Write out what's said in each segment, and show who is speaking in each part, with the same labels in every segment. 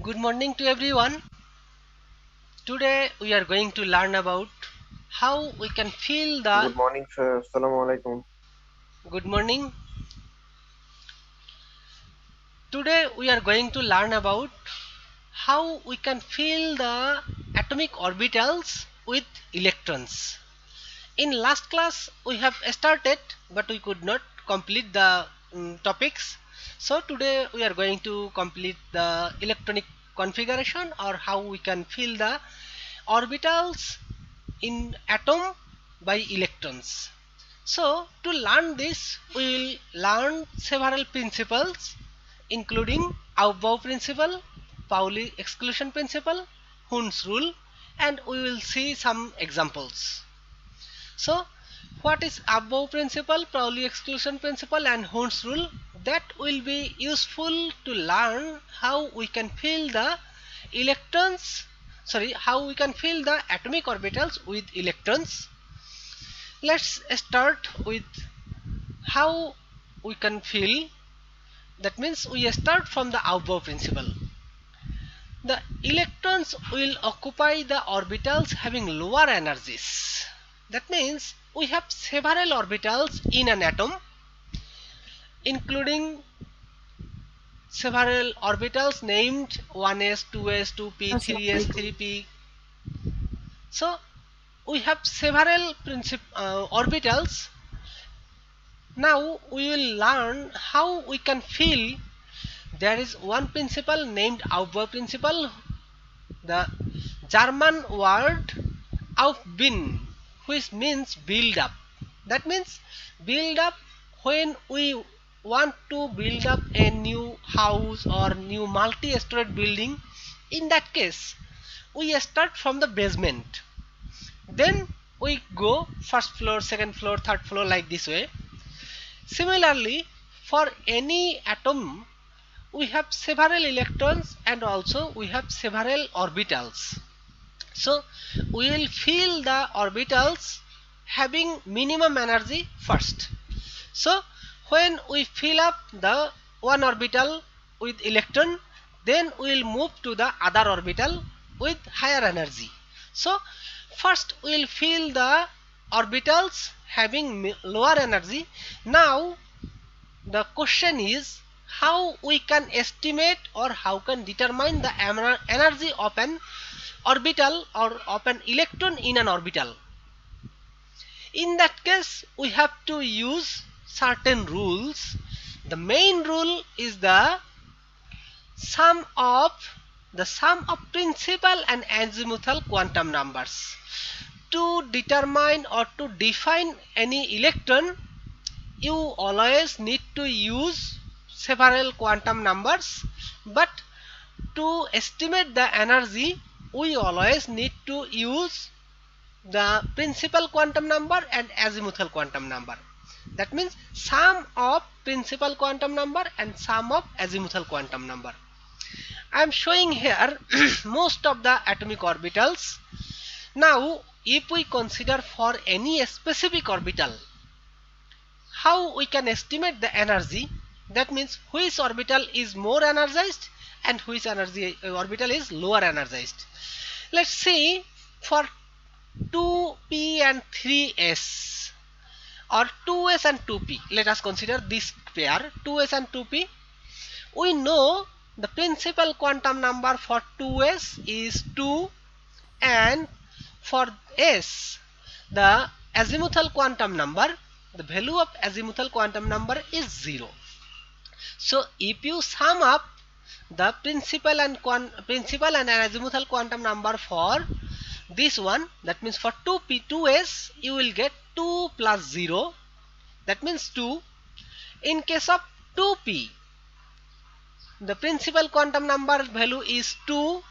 Speaker 1: Good morning to everyone. Today we are going to learn about how we can feel the
Speaker 2: Good morning, sir. Assalamu alaikum.
Speaker 1: good morning. Today we are going to learn about how we can fill the atomic orbitals with electrons. In last class we have started but we could not complete the topics. So today we are going to complete the electronic configuration or how we can fill the orbitals in atom by electrons. So to learn this we will learn several principles including Aufbau principle, Pauli exclusion principle, Hund's rule, and we will see some examples. So what is Aufbau principle, Pauli exclusion principle and Hund's rule? That will be useful to learn how we can fill the electrons, how we can fill the atomic orbitals with electrons. Let's start with how we can fill. That means we start from the Aufbau principle. The electrons will occupy the orbitals having lower energies. That means we have several orbitals in an atom, including several orbitals named 1s, 2s, 2p, 3s, 3p. So we have several orbitals. Now we will learn how we can fill. There is one principle named Aufbau principle. The German word Aufbin, which means build up. That means build up when we want to build up a new house or new multi-storied building. In that case, we start from the basement. Then we go first floor, second floor, third floor like this way. Similarly, for any atom we have several electrons and also we have several orbitals. So we will fill the orbitals having minimum energy first. So when we fill up the one orbital with electron, then we will move to the other orbital with higher energy. So first we will fill the orbitals having lower energy. Now the question is how we can estimate or how can determine the energy of an orbital or of an electron in an orbital. In that case we have to use certain rules. The main rule is the sum of principal and azimuthal quantum numbers. To determine or to define any electron, you always need to use several quantum numbers, but to estimate the energy we always need to use the principal quantum number and azimuthal quantum number. That means sum of principal quantum number and sum of azimuthal quantum number. I am showing here most of the atomic orbitals. Now if we consider for any specific orbital, how we can estimate the energy, that means which orbital is more energized and which orbital is lower energized. Let's see for 2p and 3s or 2s and 2p. Let us consider this pair 2s and 2p. We know the principal quantum number for 2s is 2 and for s the azimuthal quantum number, the value of azimuthal quantum number is 0. So if you sum up the principal and azimuthal quantum number for this one, that means for 2s you will get 2 plus 0, that means 2. In case of 2p, the principal quantum number value is 2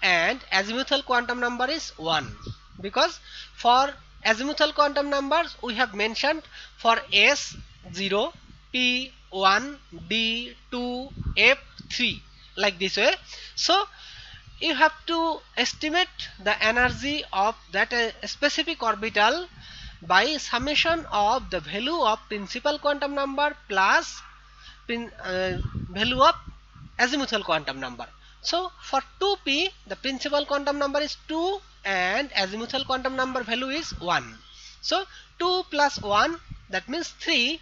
Speaker 1: and azimuthal quantum number is 1, because for azimuthal quantum numbers we have mentioned for s 0, p 1, d 2, f 3, like this way. So you have to estimate the energy of that specific orbital by summation of the value of principal quantum number plus value of azimuthal quantum number. So for 2p, the principal quantum number is 2 and azimuthal quantum number value is 1. So 2 plus 1, that means 3.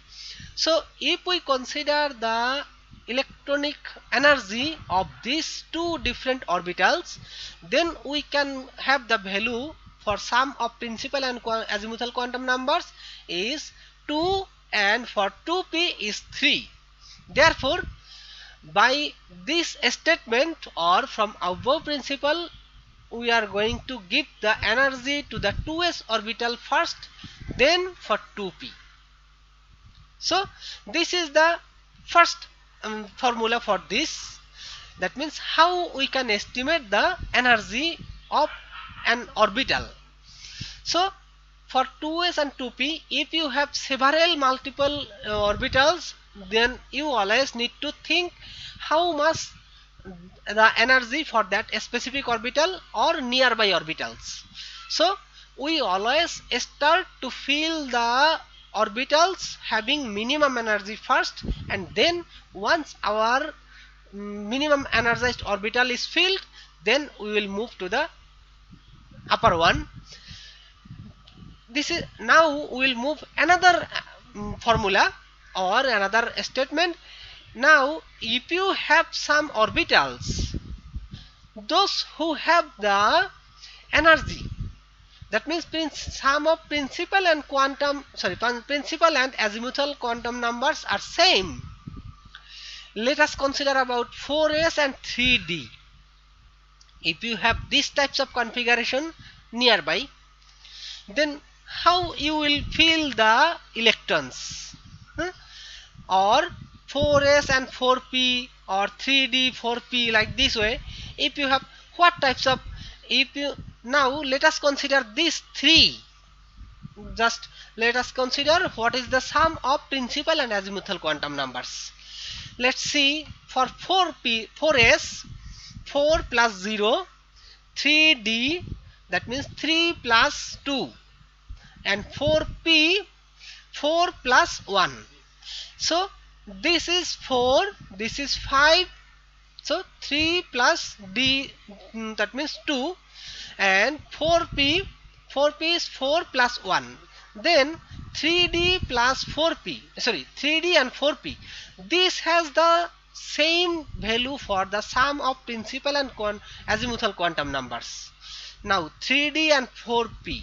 Speaker 1: So if we consider the electronic energy of these two different orbitals, then we can have the value for sum of principal and azimuthal quantum numbers is 2 and for 2p is 3. Therefore, by this statement or from above principle, we are going to give the energy to the 2s orbital first, then for 2p. So this is the first formula for this. That means how we can estimate the energy of an orbital. So for 2s and 2p, if you have several multiple orbitals, then you always need to think how much the energy for that specific orbital or nearby orbitals. So we always start to fill the orbitals having minimum energy first, and then once our minimum energized orbital is filled, then we will move to the upper one. This is now we will move another formula or another statement. Now if you have some orbitals, those who have the energy, that means sum of principal and principal and azimuthal quantum numbers are same. Let us consider about 4s and 3d. If you have these types of configuration nearby, then how you will fill the electrons? Or 4s and 4p or 3d 4p, like this way. If you have what types of, if you now let us consider these three. Just let us consider what is the sum of principal and azimuthal quantum numbers. Let's see, for 4s, 4 plus 0, 3d, that means 3 plus 2, and 4p, 4 plus 1. So this is 4, this is 5, so 3 plus d, that means 2, and 4p is 4 plus 1. Then 3d plus 4p, sorry, 3d and 4p, this has the same value for the sum of principal and azimuthal quantum numbers. Now 3d and 4p,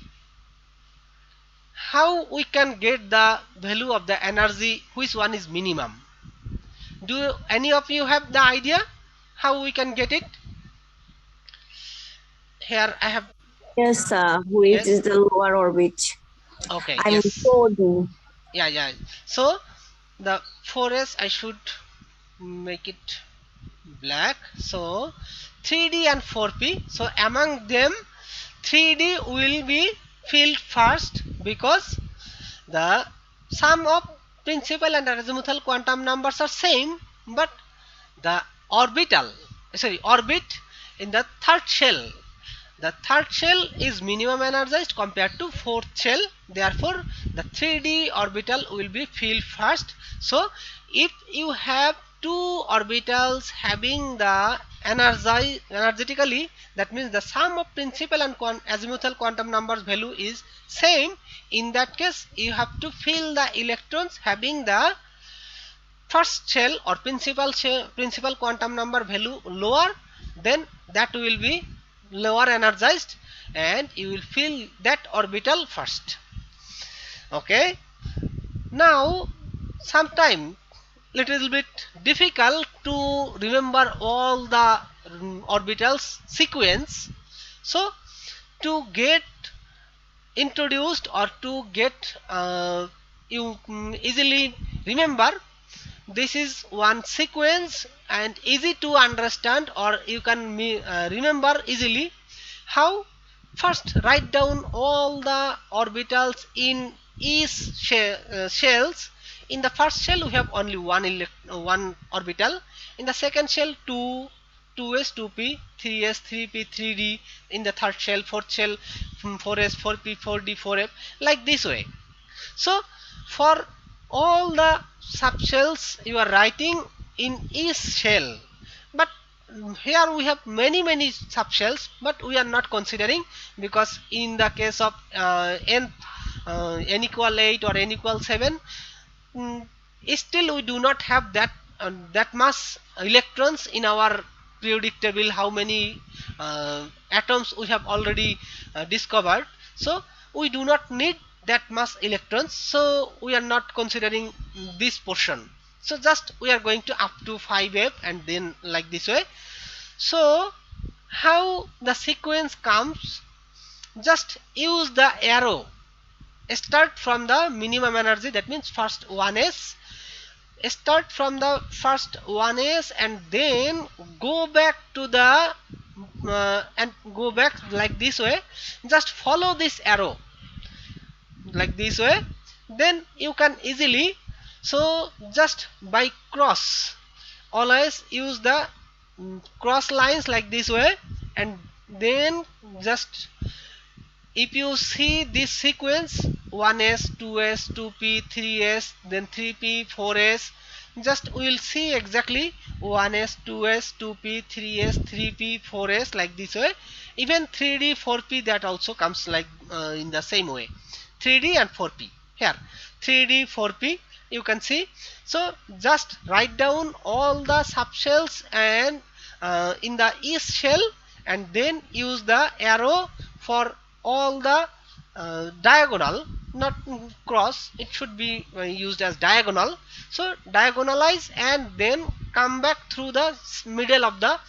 Speaker 1: how we can get the value of the energy, which one is minimum? Do any of you have the idea how we can get it? Here I have.
Speaker 3: Yes, which
Speaker 1: Yes.
Speaker 3: is the lower orbit.
Speaker 1: Okay.
Speaker 3: I'm
Speaker 1: Yes.
Speaker 3: told.
Speaker 1: Yeah. So the 4s I should make it black. So 3d and 4p. So among them, 3d will be filled first because the sum of principal and azimuthal quantum numbers are same, but the orbit in the third shell, the third shell is minimum energized compared to fourth shell. Therefore the 3d orbital will be filled first. So if you have two orbitals having the energetically, that means the sum of principal and azimuthal quantum numbers value is same, in that case you have to fill the electrons having the first shell or principal quantum number value lower, then that will be lower energized and you will fill that orbital first. Okay, now sometime little bit difficult to remember all the orbitals sequence. So to get introduced or to get you easily remember, this is one sequence and easy to understand, or you can remember easily. How? First write down all the orbitals in each shells. In the first shell we have only one orbital. In the second shell 2, 2s, 2p, 3s, 3p, 3d. In the third shell, fourth shell 4s, 4p, 4d, 4f, like this way. So for all the subshells you are writing in each shell, but here we have many subshells, but we are not considering, because in the case of n equal 8 or n equal 7, mm, still we do not have that much electrons in our periodic table. How many atoms we have already discovered, so we do not need that much electrons, so we are not considering this portion. So just we are going to up to 5f and then like this way. So how the sequence comes, just use the arrow, start from the minimum energy, that means first 1s, start from the first 1s and then go back to the and go back like this way. Just follow this arrow like this way, then you can easily, so just by cross, always use the cross lines like this way, and then just if you see this sequence 1s 2s 2p 3s then 3p 4s, just we will see exactly 1s 2s 2p 3s 3p 4s like this way. Even 3d 4p, that also comes like in the same way, 3d and 4p. Here 3d 4p you can see. So just write down all the subshells and in the east shell, and then use the arrow for all the diagonal, not cross, it should be used as diagonal. So diagonalize and then come back through the middle of the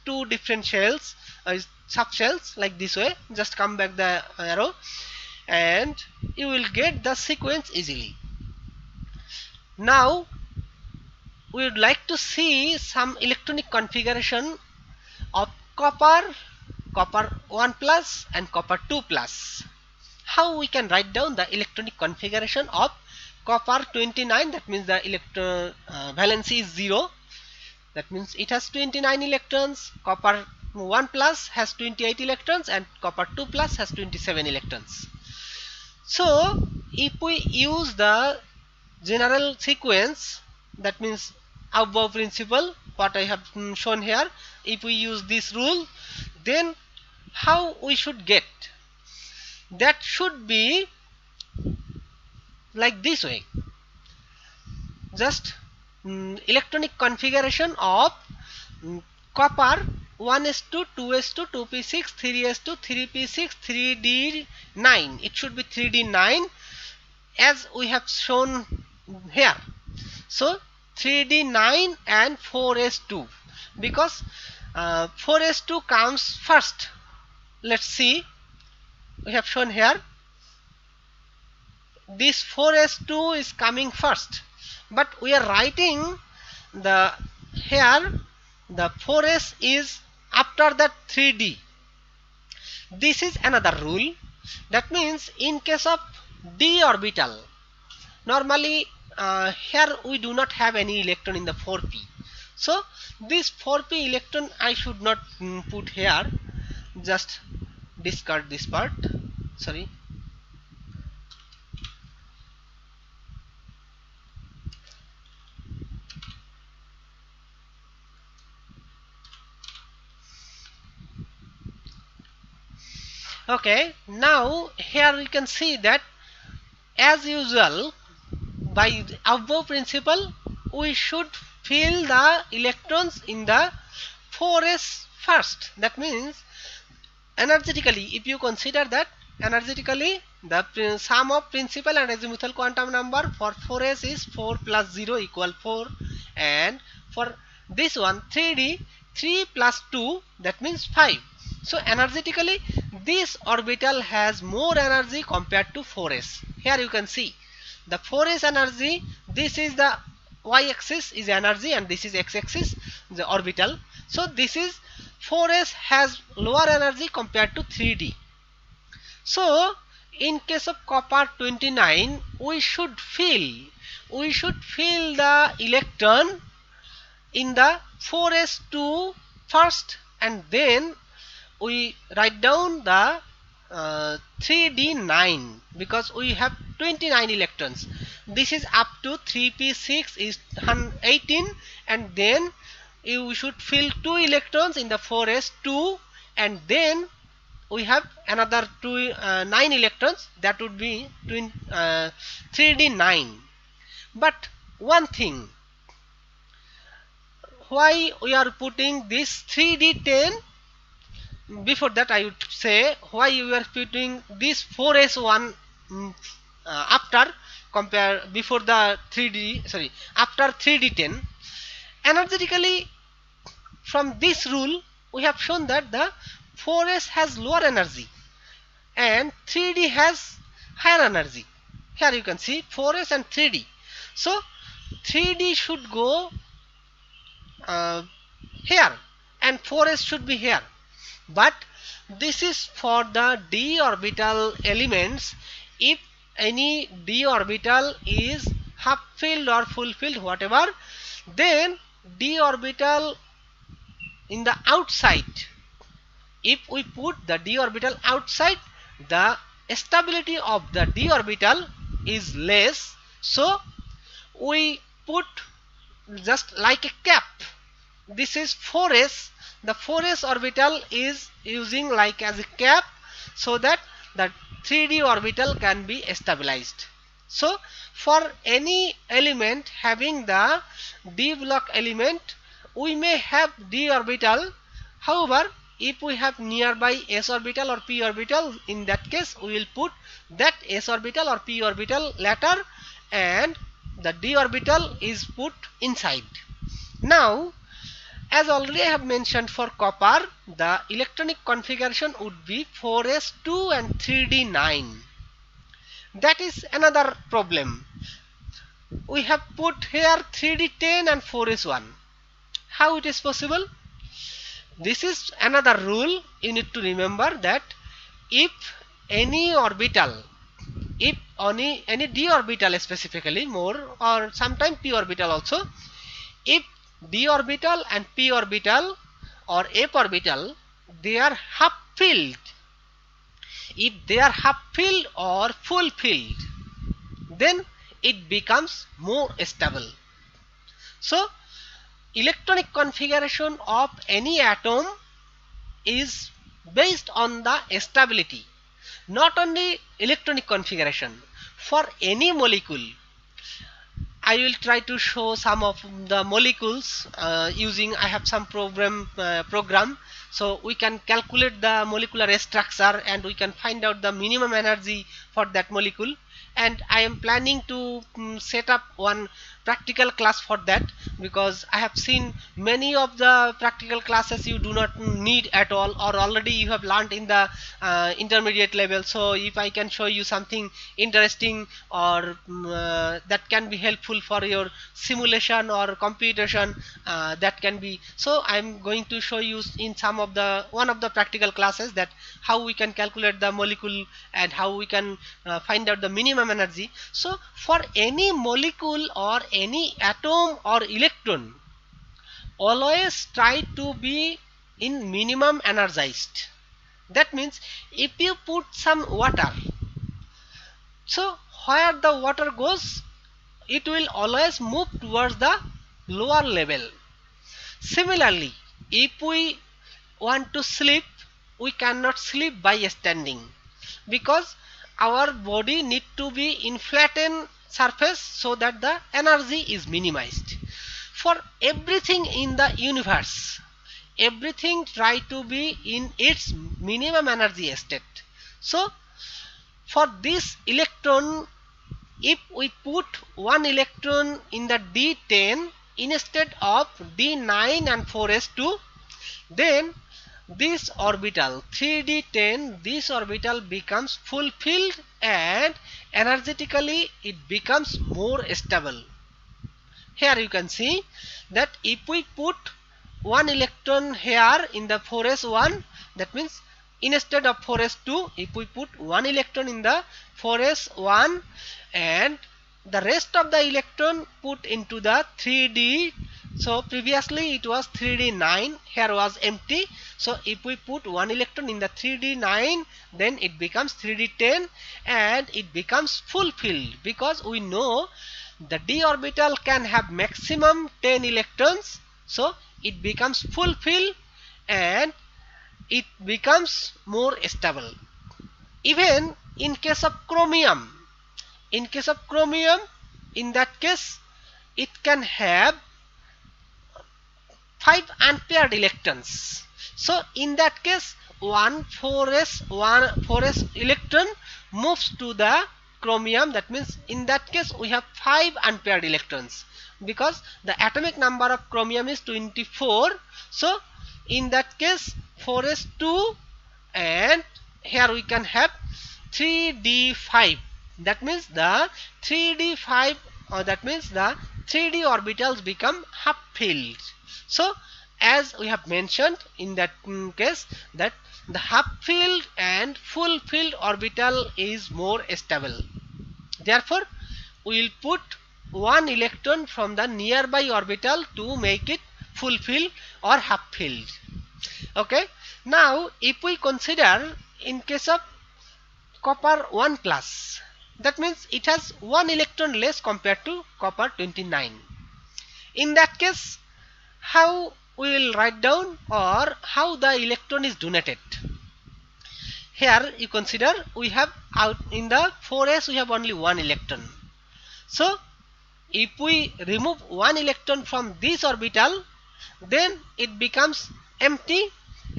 Speaker 1: two different shells, subshells like this way. Just come back the arrow and you will get the sequence easily. Now we would like to see some electronic configuration of copper 1 plus and copper 2 plus. How we can write down the electronic configuration of copper 29, that means the valency is 0, that means it has 29 electrons. Copper 1 plus has 28 electrons and copper 2 plus has 27 electrons. So if we use the general sequence, that means above principle what I have shown here, if we use this rule, then how we should get, that should be like this way. Just electronic configuration of copper 1s2 2s2 2p6 3s2 3p6 3d9, it should be 3d9 as we have shown here. So 3d9 and 4s2, because 4s2 comes first. Let's see, we have shown here this 4s2 is coming first, but we are writing the here the 4s is after that 3d. This is another rule, that means in case of d orbital, normally here we do not have any electron in the 4p, so this 4p electron I should not put here, just discard this part, sorry. Okay, now here you can see that as usual by above principle we should fill the electrons in the 4s first. That means energetically, if you consider that energetically the sum of principal and azimuthal quantum number for 4s is 4 plus 0 equal 4, and for this one 3d 3 plus 2, that means 5. So energetically this orbital has more energy compared to 4s. Here you can see the 4s energy, this is the y-axis is energy and this is x-axis the orbital. So this is 4s has lower energy compared to 3d. So in case of copper 29 we should fill the electron in the 4s2 first, and then we write down the 3d9 because we have 29 electrons. This is up to 3p6 is 18, and then you should fill 2 electrons in the 4s2, and then we have another 9 electrons, that would be 3d9. But one thing, why we are putting this 3d10? Before that I would say why you are putting this 4s1 after compare before the 3d, sorry, after 3d10. Energetically, from this rule we have shown that the 4s has lower energy and 3d has higher energy. Here you can see 4s and 3d, so 3d should go here and 4s should be here. But this is for the d orbital elements. If any d orbital is half filled or full filled, whatever, then d orbital in the outside, if we put the d orbital outside, the stability of the d orbital is less, so we put just like a cap. This is 4s, the 4s orbital is using like as a cap, so that the 3d orbital can be stabilized. So for any element having the d block element, we may have d orbital. However, if we have nearby s orbital or p orbital, in that case we will put that s orbital or p orbital later, and the d orbital is put inside. Now, as already I have mentioned, for copper the electronic configuration would be 4s2 and 3d9. That is another problem. We have put here 3d10 and 4s1. How it is possible? This is another rule you need to remember, that if any orbital, if any d orbital specifically more, or sometimes p orbital also, if d orbital and p orbital or f orbital, they are half filled, if they are half filled or full filled, then it becomes more stable. So electronic configuration of any atom is based on the stability, not only electronic configuration. For any molecule, I will try to show some of the molecules using, I have some program, so we can calculate the molecular structure and we can find out the minimum energy for that molecule. And I am planning to set up one practical class for that, because I have seen many of the practical classes you do not need at all, or already you have learned in the intermediate level. So if I can show you something interesting or that can be helpful for your simulation or computation, that can be. So I am going to show you in one of the practical classes that how we can calculate the molecule and how we can find out the minimum energy. So for any molecule or any atom or electron, always try to be in minimum energized. That means if you put some water, so where the water goes, it will always move towards the lower level. Similarly, if we want to sleep, we cannot sleep by standing, because our body need to be in flattened surface so that the energy is minimized. For everything in the universe, everything try to be in its minimum energy state. So for this electron, if we put one electron in the d10 instead of d9 and 4s2, then this orbital 3d10, this orbital becomes fulfilled and energetically it becomes more stable. Here you can see that if we put one electron here in the 4s1, that means instead of 4s2, if we put one electron in the 4s1 and the rest of the electron put into the 3d, so previously it was 3d9, here was empty. So if we put one electron in the 3d9, then it becomes 3d10 and it becomes fulfilled, because we know the d orbital can have maximum 10 electrons. So it becomes fulfilled and it becomes more stable. Even in case of chromium, in that case it can have 5 unpaired electrons. So in that case, one 4s electron moves to the chromium. That means in that case we have 5 unpaired electrons, because the atomic number of chromium is 24. So in that case 4s2, and here we can have 3d5. That means the 3d5, or that means the 3d orbitals become half filled. So as we have mentioned in that case, that the half filled and full filled orbital is more stable. Therefore we will put one electron from the nearby orbital to make it full filled or half filled. Okay, now if we consider in case of copper 1 plus, that means it has one electron less compared to copper 29. In that case, how we will write down, or how the electron is donated? Here you consider we have out in the 4s we have only one electron. So if we remove one electron from this orbital, then it becomes empty,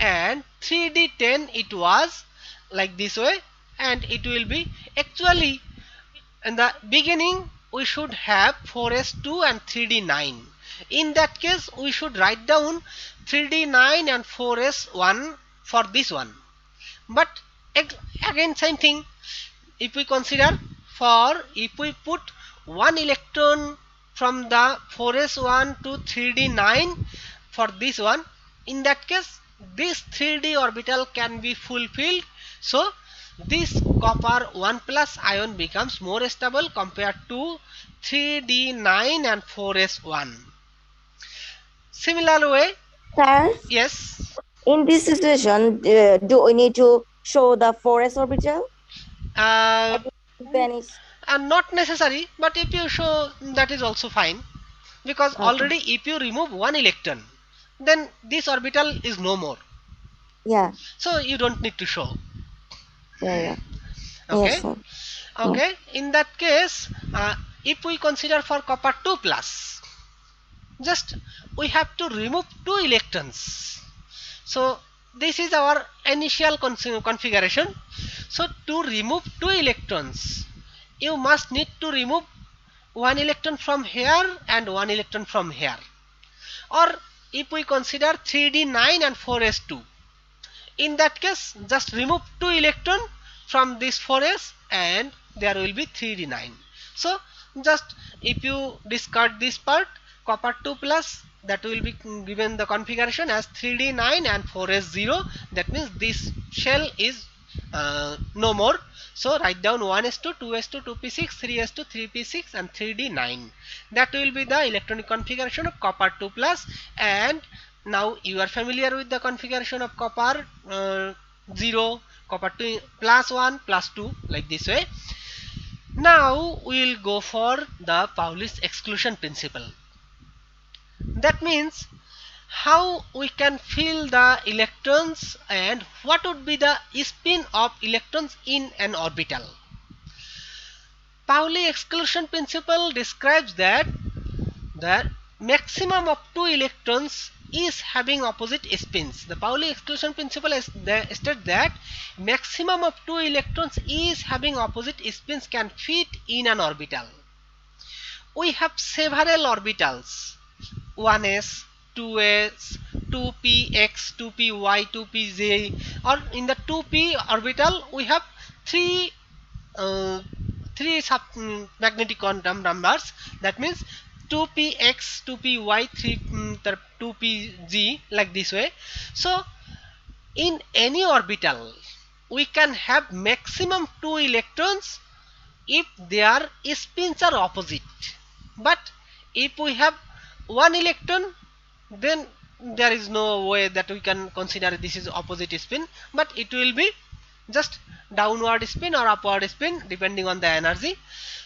Speaker 1: and 3d10 it was like this way, and it will be actually in the beginning we should have 4s2 and 3d9. In that case we should write down 3d9 and 4s1 for this one. But again same thing, if we consider, for if we put one electron from the 4s1 to 3d9 for this one, in that case this 3d orbital can be fulfilled. So this copper 1 plus ion becomes more stable compared to 3d9 and 4s1. Similar way,
Speaker 3: Sir,
Speaker 1: yes,
Speaker 3: in this situation, do we need to show the 4s orbital?
Speaker 1: uh,
Speaker 3: Vanish.
Speaker 1: not necessary, but if you show, that is also fine, because
Speaker 3: Okay.
Speaker 1: already if you remove one electron, then this orbital is no more,
Speaker 3: Yeah,
Speaker 1: so you don't need to show.
Speaker 3: yeah.
Speaker 1: Okay,
Speaker 3: Yes, sir.
Speaker 1: okay, in that case if we consider for copper 2 plus, just we have to remove 2 electrons. So this is our initial configuration. So to remove 2 electrons, you must need to remove one electron from here and one electron from here. Or if we consider 3d9 and 4s2, in that case just remove 2 electron from this 4s and there will be 3d9. So just if you discard this part, copper 2 plus, that will be given the configuration as 3d9 and 4s0. That means this shell is no more. So write down 1s2, 2s2, 2p6, 3s2, 3p6 and 3d9. That will be the electronic configuration of copper 2 plus. And now you are familiar with the configuration of copper 0, copper 2 plus 1 plus 2, like this way. Now we will go for the Pauli's exclusion principle. That means how we can fill the electrons and what would be the spin of electrons in an orbital. Pauli exclusion principle describes that the maximum of 2 electrons is having opposite spins. The Pauli exclusion principle states that maximum of 2 electrons is having opposite spins can fit in an orbital. We have several orbitals, 1s, 2s, 2px, 2py, 2pz, or in the 2p orbital we have three magnetic quantum numbers. That means 2px, 2py, 2pz, like this way. So in any orbital we can have maximum 2 electrons if their spins are opposite. But if we have one electron, then there is no way that we can consider this is opposite spin, but it will be just downward spin or upward spin depending on the energy.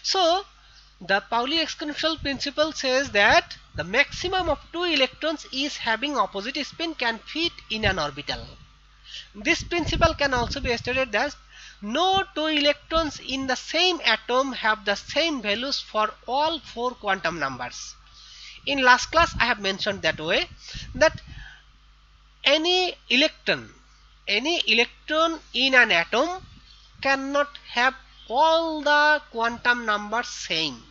Speaker 1: So The Pauli exponential principle says that the maximum of two electrons is having opposite spin can fit in an orbital. This principle can also be stated that no two electrons in the same atom have the same values for all four quantum numbers. In last class I have mentioned that way, that any electron in an atom cannot have all the quantum numbers same.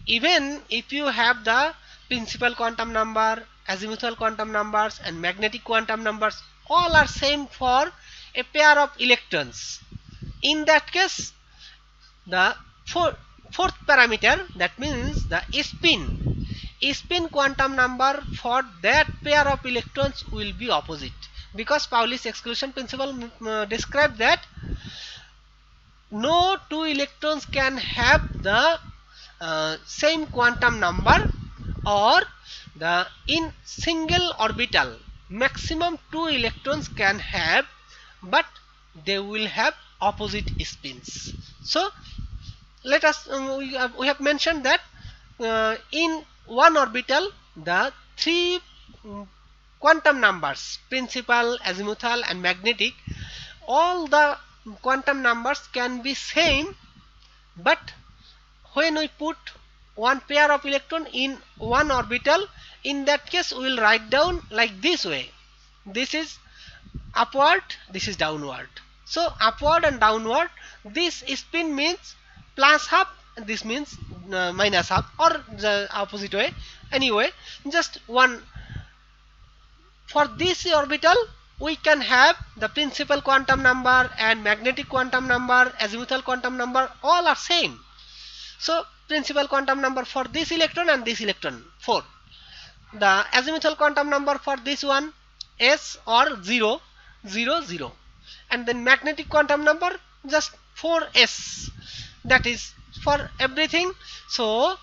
Speaker 1: Even if you have the principal quantum number, azimuthal quantum numbers and magnetic quantum numbers, all are same for a pair of electrons. In that case, the fourth parameter, that means the spin quantum number for that pair of electrons will be opposite, because Pauli's exclusion principle describes that no two electrons can have the same quantum number, or the in single orbital maximum two electrons can have, but they will have opposite spins. So let us we have mentioned that in one orbital the three quantum numbers, principal, azimuthal and magnetic, all the quantum numbers can be same, but when we put one pair of electron in one orbital, in that case we will write down like this way. This is upward, this is downward. So upward and downward, this spin means plus half, this means minus half, or the opposite way. Anyway, just one. For this orbital we can have the principal quantum number and magnetic quantum number, azimuthal quantum number, all are same. So principal quantum number for this electron and this electron 4. The azimuthal quantum number for this one s or 0 0 0, and then magnetic quantum number just 4s. That is for everything. So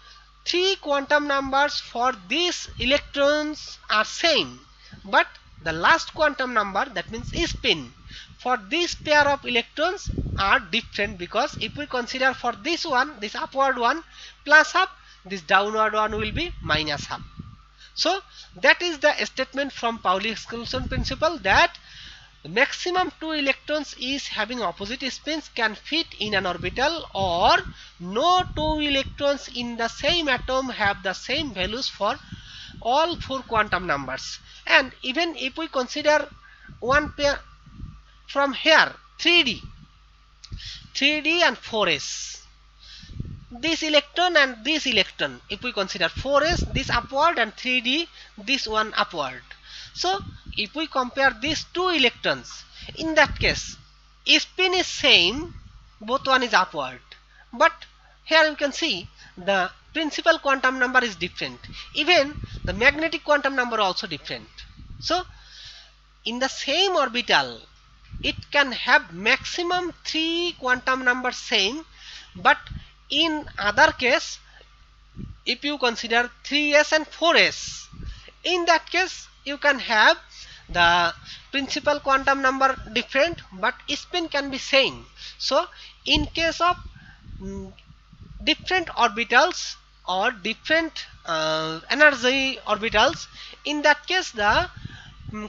Speaker 1: three quantum numbers for these electrons are same, but the last quantum number, that means spin, for this pair of electrons are different, because if we consider for this one, this upward one plus half, this downward one will be minus half. So that is the statement from Pauli exclusion principle, that the maximum two electrons is having opposite spins can fit in an orbital, or no two electrons in the same atom have the same values for all four quantum numbers. And even if we consider one pair from here, 3d and 4s, this electron and this electron, if we consider 4s, this upward, and 3d, this one upward. So if we compare these two electrons, in that case spin is same, both one is upward, but here you can see the principal quantum number is different, even the magnetic quantum number also different. So in the same orbital it can have maximum three quantum numbers same, but in other case if you consider 3s and 4s, in that case you can have the principal quantum number different, but spin can be same. So in case of different orbitals or different energy orbitals, in that case the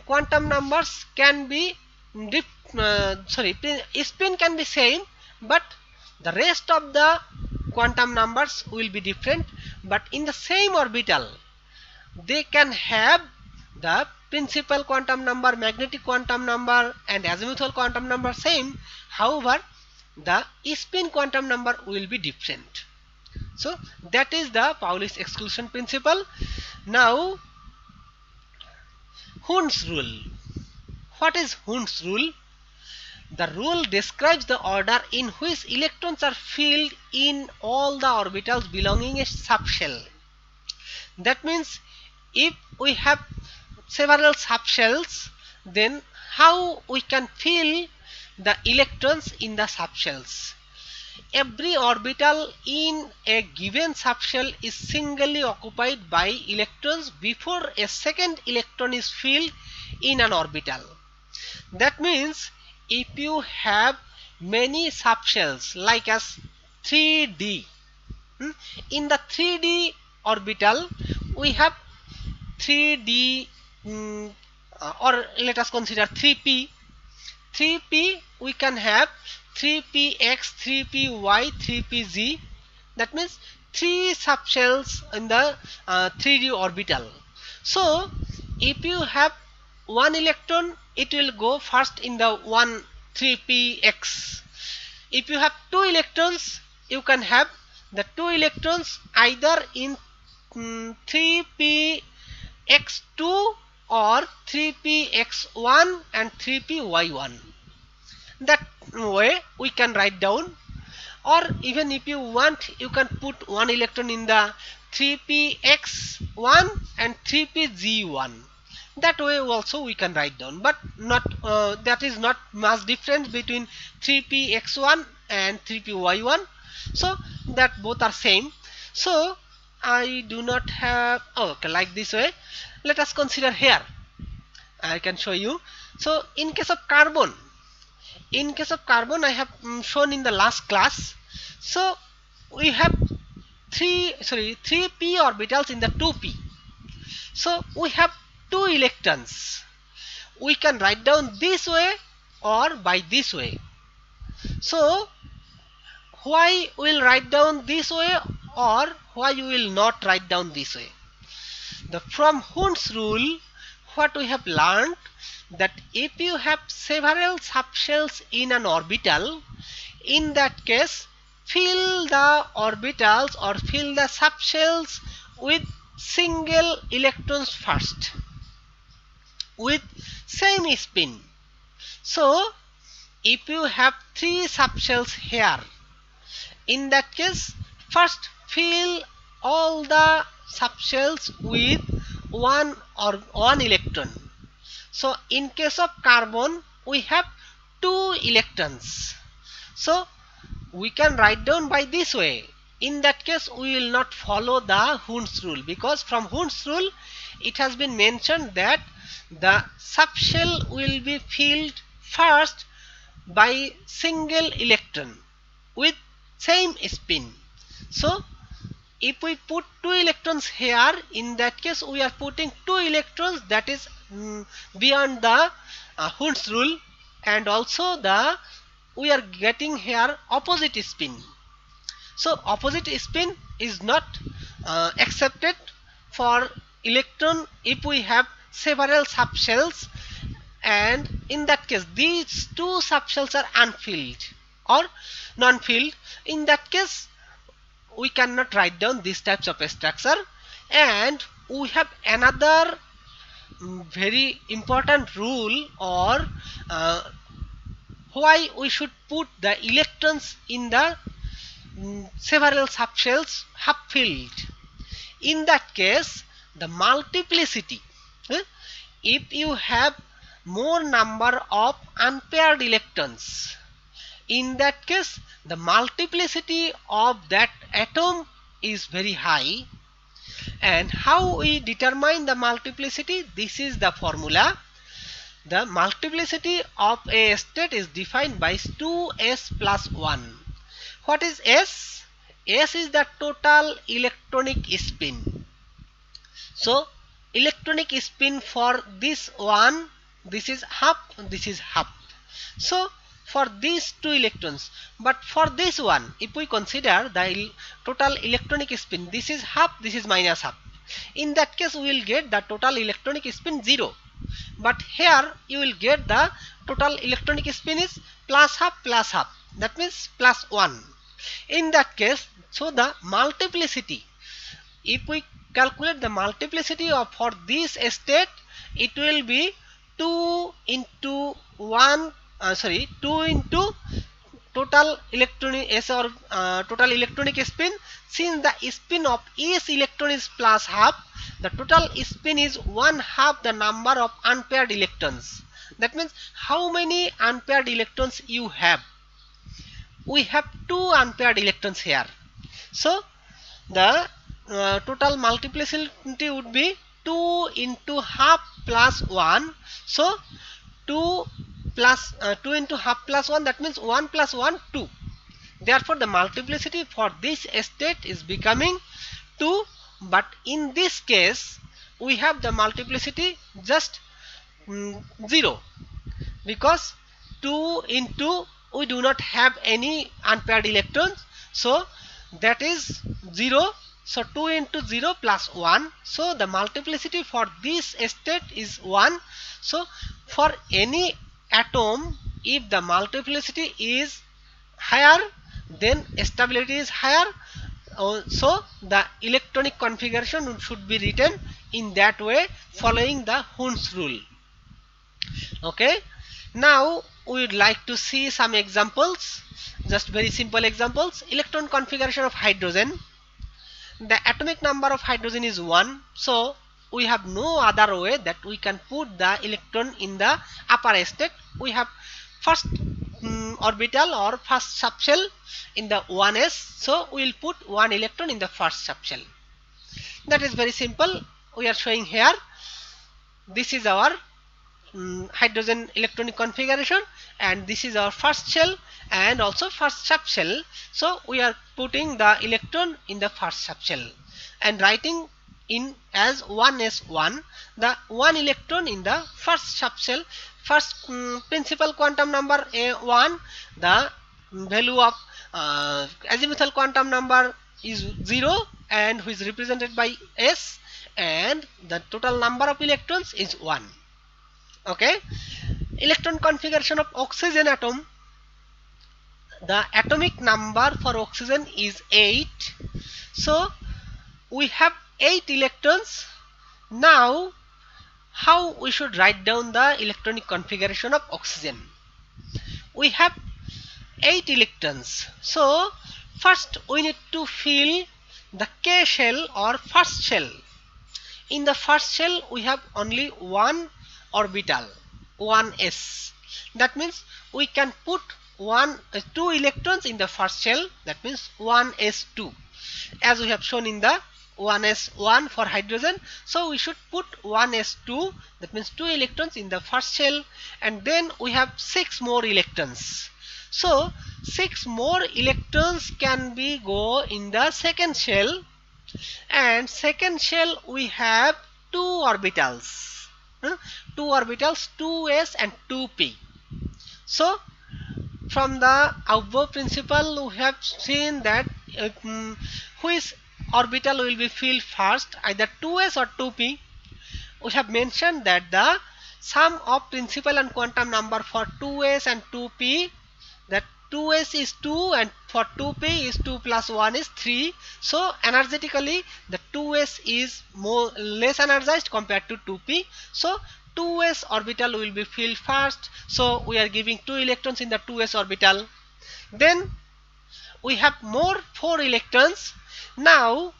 Speaker 1: quantum numbers can be spin can be same, but the rest of the quantum numbers will be different. But in the same orbital they can have the principal quantum number, magnetic quantum number and azimuthal quantum number same, however the spin quantum number will be different. So that is the Pauli's exclusion principle. Now Hund's rule. What is Hund's rule? The rule describes the order in which electrons are filled in all the orbitals belonging a subshell. That means if we have several subshells, then how we can fill the electrons in the subshells? Every orbital in a given subshell is singly occupied by electrons before a second electron is filled in an orbital. That means if you have many subshells like as 3d, In the 3D orbital, we have 3D or let us consider 3p. 3p we can have 3px, 3py, 3pz. That means 3 subshells in the 3D orbital. So if you have one electron, it will go first in the 3px. If you have 2 electrons, you can have the 2 electrons either in 3px2 or 3px1 and 3py1. That way we can write down, or even if you want, you can put one electron in the 3px1 and 3pz1. That way also we can write down, but not that is not much difference between 3px1 and 3py1, so that both are same. So I do not have, okay, like this way. Let us consider here. I can show you. So in case of carbon, I have shown in the last class. So we have 3p orbitals in the 2p. So we have 2 electrons. We can write down this way or by this way. So why will write down this way or why you will not write down this way? From Hund's rule, what we have learned, that if you have several subshells in an orbital, in that case fill the orbitals or fill the subshells with single electrons first with same spin. So if you have 3 subshells here, in that case first fill all the subshells with one electron. So in case of carbon we have 2 electrons. So we can write down by this way. In that case we will not follow the Hund's rule, because from Hund's rule it has been mentioned that the subshell will be filled first by single electron with same spin. So if we put 2 electrons here, in that case we are putting 2 electrons, that is beyond the Hund's rule, and also we are getting here opposite spin. So opposite spin is not accepted for electron if we have several subshells, and in that case these 2 subshells are unfilled or non-filled. In that case we cannot write down these types of structure. And we have another very important rule, or why we should put the electrons in the several subshells half filled. In that case the multiplicity, if you have more number of unpaired electrons, in that case the multiplicity of that atom is very high. And how we determine the multiplicity? This is the formula. The multiplicity of a state is defined by 2s plus 1. What is s? S is the total electronic spin. So electronic spin for this one, this is half, this is half. So for these 2 electrons, but for this one, if we consider the total electronic spin, this is half, this is minus half. In that case we will get the total electronic spin 0, but here you will get the total electronic spin is plus half, that means plus 1. In that case, so the multiplicity, if we calculate the multiplicity of for this state, it will be 2 into 2 total electronic S or total electronic spin. Since the spin of each electron is plus half, the total spin is 1/2 the number of unpaired electrons. That means how many unpaired electrons you have? We have 2 unpaired electrons here. So the total multiplicity would be 2 into half plus 1. So 2 into half plus 1, that means 1 plus 1 2. Therefore the multiplicity for this state is becoming 2, but in this case we have the multiplicity just 0, because 2 into, we do not have any unpaired electrons, so that is 0. So 2 into 0 plus 1, so the multiplicity for this state is 1. So for any atom, if the multiplicity is higher, then stability is higher. So the electronic configuration should be written in that way, following the Hund's rule. Okay, now we would like to see some examples, just very simple examples. Electron configuration of hydrogen. The atomic number of hydrogen is 1, so we have no other way that we can put the electron in the upper state. We have first orbital or first subshell in the 1s, so we will put 1 electron in the first subshell. That is very simple. We are showing here. This is our hydrogen electronic configuration, and this is our first shell and also first subshell. So we are putting the electron in the first subshell and writing in as 1s1, the 1 electron in the first subshell. First principal quantum number A1, the value of azimuthal quantum number is 0 and which is represented by s, and the total number of electrons is 1. Okay, electron configuration of oxygen atom. The atomic number for oxygen is 8, so we have 8 electrons. Now how we should write down the electronic configuration of oxygen? We have 8 electrons, so first we need to fill the K shell or first shell. In the first shell we have only 1 orbital, 1s. That means we can put 2 electrons in the first shell, that means 1s2, as we have shown in the 1s1 for hydrogen. So we should put 1s2, that means 2 electrons in the first shell, and then we have 6 more electrons. So 6 more electrons can be go in the second shell, and second shell we have 2 orbitals. 2 orbitals, 2s and 2p. So from the above principle we have seen that which orbital will be filled first, either 2s or 2p. We have mentioned that the sum of principal and quantum number for 2s and 2p, that 2s is 2 and for 2p is 2 plus 1 is 3. So energetically the 2s is less energized compared to 2p, so 2s orbital will be filled first. So we are giving 2 electrons in the 2s orbital. Then we have more 4 electrons. Now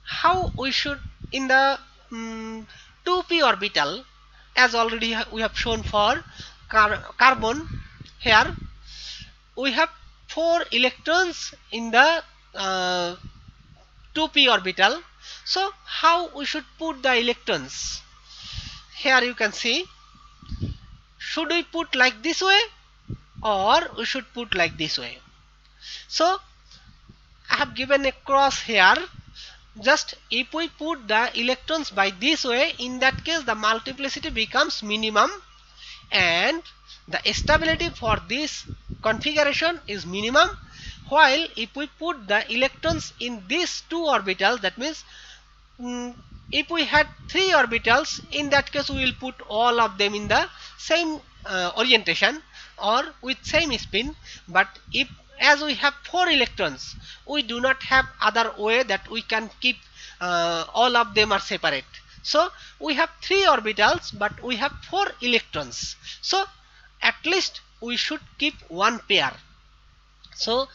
Speaker 1: how we should, in the 2p orbital, as already we have shown for carbon, here we have 4 electrons in the 2p orbital. So how we should put the electrons? Here you can see, should we put like this way or we should put like this way? So I have given a cross here. Just if we put the electrons by this way, in that case the multiplicity becomes minimum and the stability for this configuration is minimum. While if we put the electrons in these 2 orbitals, that means if we had 3 orbitals, in that case we will put all of them in the same orientation or with same spin. But if, as we have 4 electrons, we do not have other way that we can keep all of them are separate. So we have 3 orbitals but we have 4 electrons, so at least we should keep 1 pair. So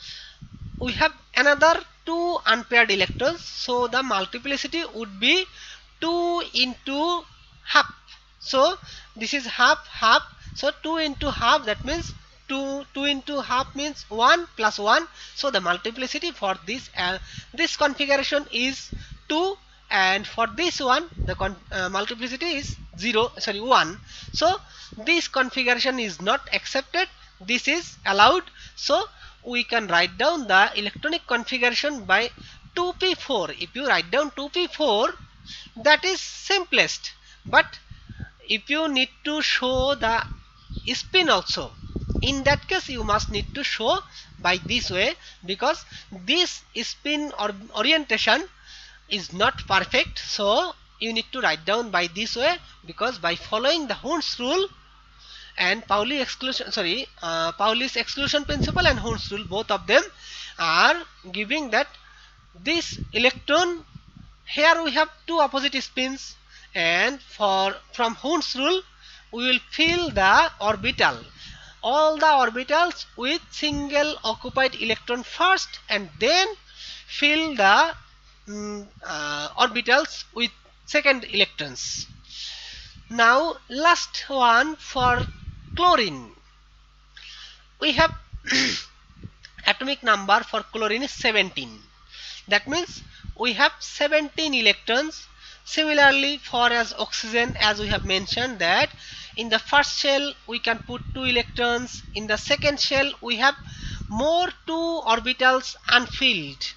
Speaker 1: we have another 2 unpaired electrons, so the multiplicity would be 2 into half. So this is half half, so 2 into half, that means 2 into half means 1 plus 1. So the multiplicity for this configuration is 2, and for this one the multiplicity is 1. So this configuration is not accepted, this is allowed. So we can write down the electronic configuration by 2p4. If you write down 2p4, that is simplest. But if you need to show the spin also, in that case you must need to show by this way, because this spin or orientation is not perfect. So you need to write down by this way, because by following the Hund's rule and Pauli's exclusion principle and Hund's rule, both of them are giving that this electron, here we have two opposite spins, and from Hund's rule we will fill the orbital, all the orbitals with single occupied electron first, and then fill the orbitals with second electrons. Now last one for chlorine. We have atomic number for chlorine is 17. That means we have 17 electrons. Similarly for as oxygen, as we have mentioned that in the first shell we can put 2 electrons, in the second shell we have more 2 orbitals unfilled,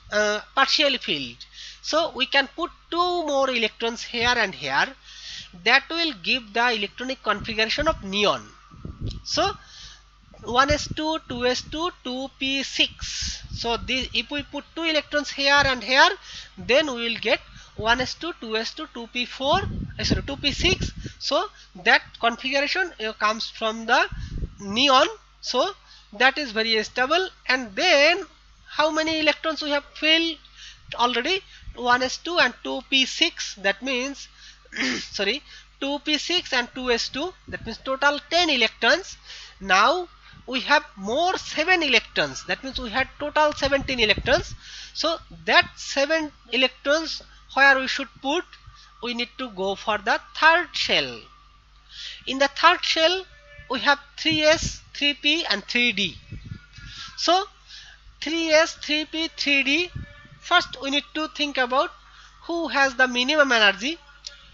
Speaker 1: partially filled, so we can put 2 more electrons here and here. That will give the electronic configuration of neon. So 1s2, 2s2, 2p6. So this, if we put 2 electrons here and here, then we will get 1s2, 2s2, 2p4, sorry, 2p6. So that configuration comes from the neon. So that is very stable. And then how many electrons we have filled already? 1s2 and 2p6. That means sorry, 2p6 and 2s2. That means total 10 electrons. Now we have more 7 electrons. That means we had total 17 electrons. So that 7 electrons where we should put, we need to go for the third shell. In the third shell we have 3s, 3p and 3d. So 3s, 3p, 3d. First we need to think about who has the minimum energy.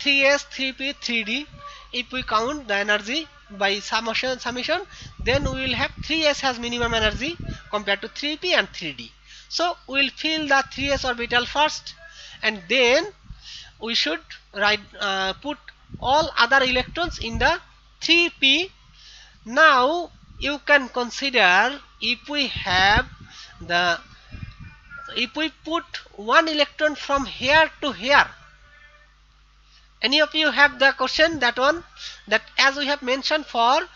Speaker 1: 3s, 3p, 3d. If we count the energy by summation, then we will have 3s has minimum energy compared to 3p and 3d. So we will fill the 3s orbital first, and then we should put all other electrons in the 3p. Now you can consider if we put one electron from here to here. Any of you have the question, that one, that as we have mentioned for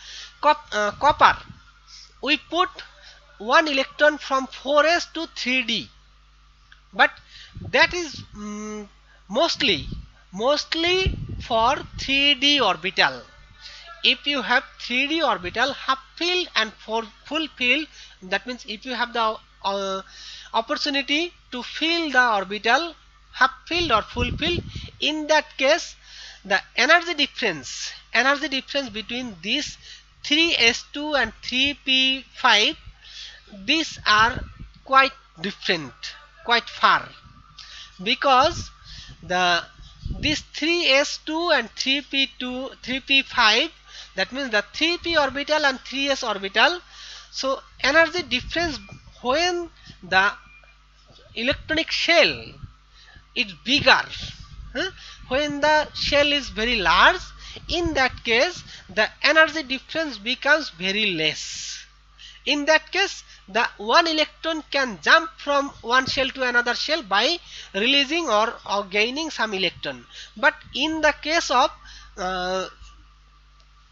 Speaker 1: copper, we put one electron from 4s to 3d, but that is mostly for 3d orbital. If you have 3d orbital half filled and full filled, that means if you have the opportunity to fill the orbital half filled or full filled, in that case the energy difference between this 3s2 and 3p5, these are quite different, quite far, because this 3s2 and 3p5, that means the 3p orbital and 3s orbital, so energy difference when the electronic shell is bigger, when the shell is very large, in that case the energy difference becomes very less. In that case the one electron can jump from one shell to another shell by releasing or gaining some electron. But in the case of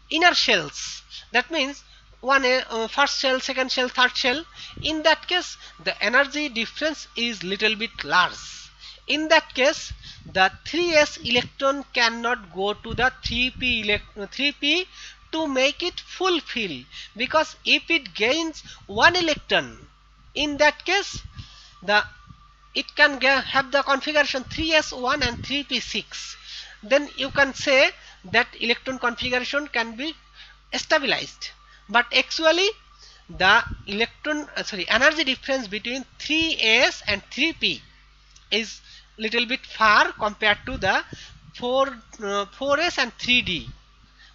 Speaker 1: inner shells, that means one first shell, second shell, third shell, in that case the energy difference is little bit large. In that case the 3s electron cannot go to the 3p to make it fulfill, because if it gains one electron, in that case it can have the configuration 3s1 and 3p6. Then you can say that electron configuration can be stabilized. But actually the energy difference between 3s and 3p is little bit far compared to the 4s and 3d,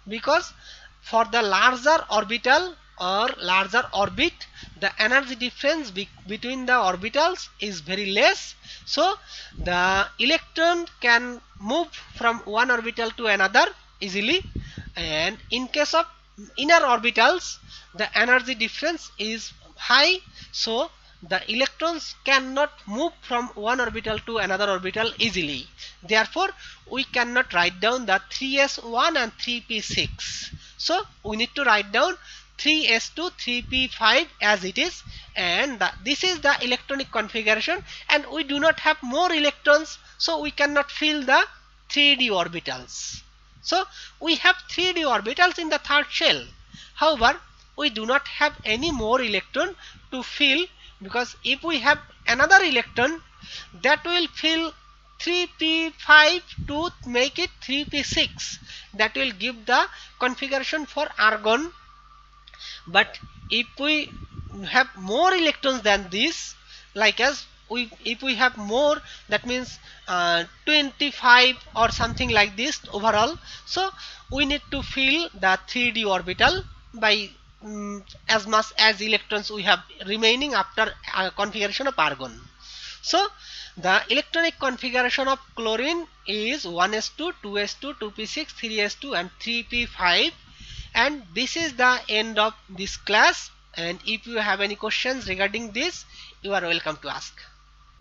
Speaker 1: because for the larger orbital or larger orbit, the energy difference between the orbitals is very less, so the electron can move from one orbital to another easily. And in case of inner orbitals, the energy difference is high, so the electrons cannot move from one orbital to another orbital easily. Therefore we cannot write down the 3s1 and 3p6. So we need to write down 3s2 3p5 as it is, and this is the electronic configuration, and we do not have more electrons, so we cannot fill the 3d orbitals. So we have 3d orbitals in the third shell. However, we do not have any more electron to fill, because if we have another electron, that will fill 3p5 to make it 3p6. That will give the configuration for argon. But if we have more electrons than this, like as if we have more, that means 25 or something like this overall, so we need to fill the 3d orbital by as much as electrons we have remaining after configuration of argon. So the electronic configuration of chlorine is 1s2 2s2 2p6 3s2 and 3p5. And this is the end of this class, and if you have any questions regarding this, you are welcome to ask.